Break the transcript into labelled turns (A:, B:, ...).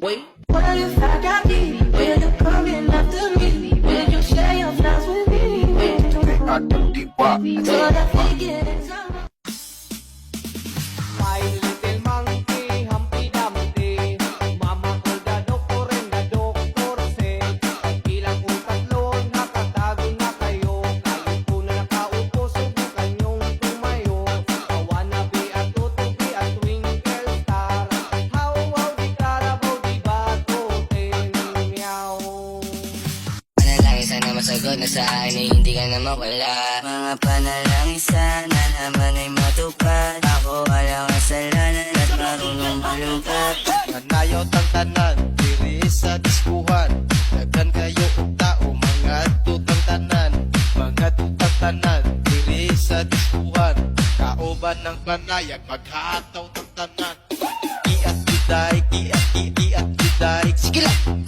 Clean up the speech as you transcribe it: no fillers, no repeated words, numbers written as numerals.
A: Wait.
B: What if I got me? Will you come in after me? Will you share your flies with me? I thought I figured it out.
C: My little monkey, Humpty Dumpty, Mama ko the doctor and the doctor said, bilang kong tatlo, nakatago na kayo. Kayo po na nakaupo, subukan niyong tumayo. I wanna be a to be a twinkle star. How di Carabao, di Batoten, meow.
D: Panalangin sana masagot na sa akin ay hindi ka na mawala. Mga panalangin sana naman ay matupad. Ako walang kasalanan at marunong malungkat.
E: Nanayaw tang tanan, diri sa diskuhan. Daghan kayo og tao, mga tutang tanan. Mga tutang tanan, diri sa diskuhan. Kauban ng panayag, maghataw tang tanan. Iat juday, iat juday. Sige lang!